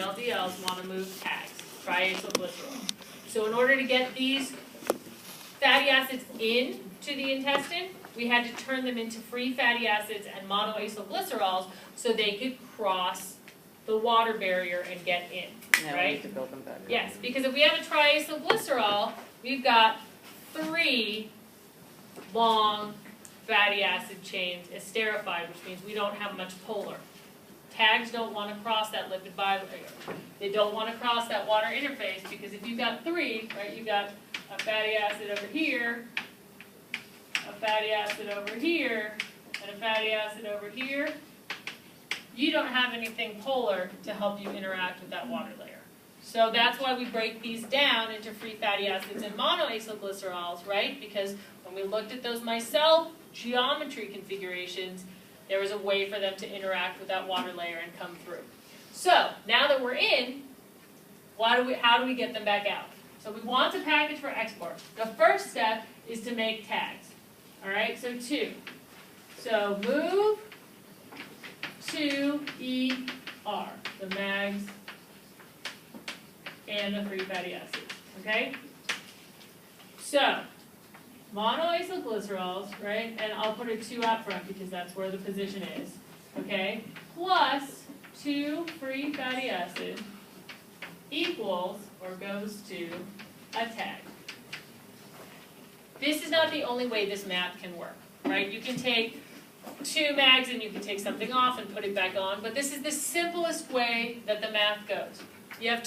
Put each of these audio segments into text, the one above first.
VLDLs want to move tags, triacylglycerol. So in order to get these fatty acids into the intestine, we had to turn them into free fatty acids and monoacylglycerols so they could cross the water barrier and get in, Now we right? need to build them better. Yes, because if we have a triacylglycerol, we've got 3 long fatty acid chains esterified, which means we don't have much polar. Tags don't want to cross that lipid bilayer. They don't want to cross that water interface because if you've got 3, right, you've got a fatty acid over here, a fatty acid over here, and a fatty acid over here, you don't have anything polar to help you interact with that water layer. So that's why we break these down into free fatty acids and monoacylglycerols, right? Because when we looked at those micelle geometry configurations, there was a way for them to interact with that water layer and come through. So now that we're in, how do we get them back out? So we want to package for export. The first step is to make tags. All right, so 2. So move to ER, the mags and the free fatty acids, okay? So, monoacylglycerols, right, and I'll put a 2 out front because that's where the position is, okay, plus 2 free fatty acids equals, or goes to, a tag. This is not the only way this math can work, right? You can take 2 mags and you can take something off and put it back on, but this is the simplest way that the math goes. You have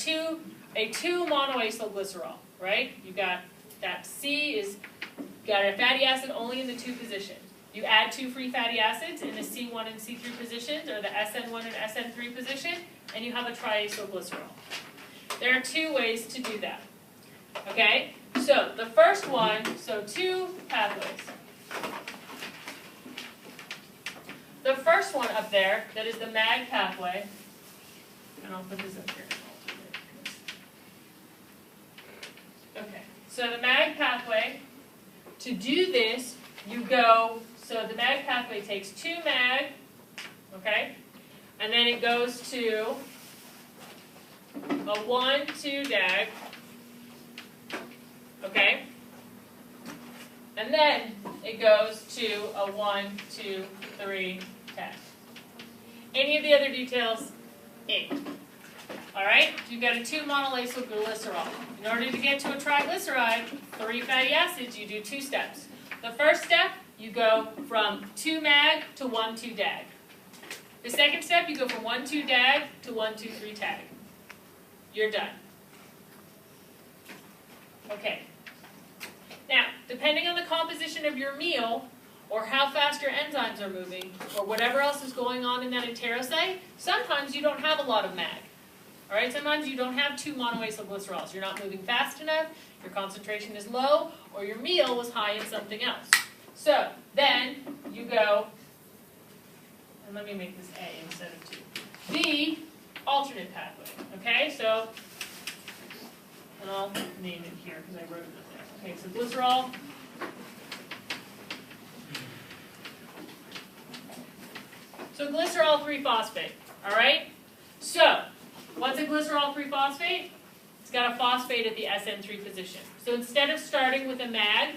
a 2 monoacylglycerol, right? You got that C is got a fatty acid only in the 2 position. You add 2 free fatty acids in the C1 and C3 positions, or the SN1 and SN3 position, and you have a triacylglycerol. There are 2 ways to do that. Okay? So the first one, so 2 pathways. The first one up there, that is the MAG pathway, and I'll put this up here. Okay, so the MAG pathway, to do this, you go, so the MAG pathway takes 2 MAG, okay, and then it goes to a 1,2 DAG, okay, and then it goes to a 1,2,3 tag. Any of the other details, in. All right, so you've got a 2 monoacylglycerol. In order to get to a triglyceride, 3 fatty acids, you do 2 steps. The first step, you go from 2 MAG to 1,2 DAG. The second step, you go from 1,2 DAG to 1,2,3 tag. You're done. Okay. Now, depending on the composition of your meal, or how fast your enzymes are moving, or whatever else is going on in that enterocyte, sometimes you don't have a lot of MAG. All right, sometimes you don't have 2 monoacylglycerols. You're not moving fast enough, your concentration is low, or your meal was high in something else. So then you go, and let me make this A instead of 2. The alternate pathway, okay? So, and I'll name it here because I wrote it up there. Okay, so glycerol. So glycerol 3-phosphate, all right? So, what's a glycerol 3-phosphate? It's got a phosphate at the SN3 position. So instead of starting with a MAG,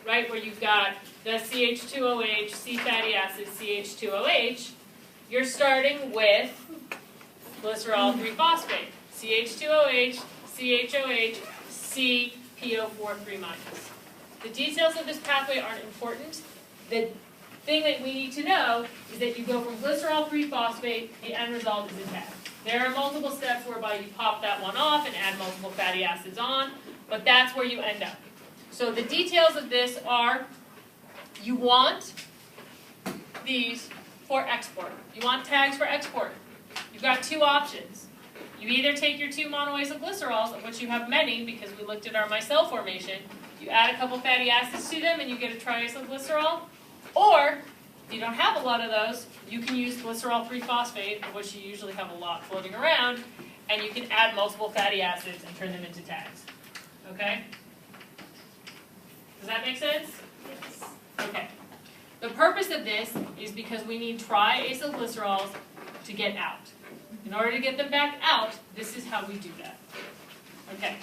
right, where you've got the CH2OH, C fatty acid, CH2OH, you're starting with glycerol 3-phosphate, CH2OH, CHOH, CPO4 3-. The details of this pathway aren't important. The thing that we need to know is that you go from glycerol 3-phosphate, the end result is a tag. There are multiple steps whereby you pop that one off and add multiple fatty acids on, but that's where you end up. So the details of this are, you want these for export. You want tags for export. You've got 2 options. You either take your 2 monoacylglycerols, of which you have many because we looked at our micelle formation, you add a couple fatty acids to them and you get a triacylglycerol, or if you don't have a lot of those, you can use glycerol 3-phosphate, of which you usually have a lot floating around, and you can add multiple fatty acids and turn them into tags. Okay? Does that make sense? Yes. Okay. The purpose of this is because we need triacylglycerols to get out. In order to get them back out, this is how we do that. Okay.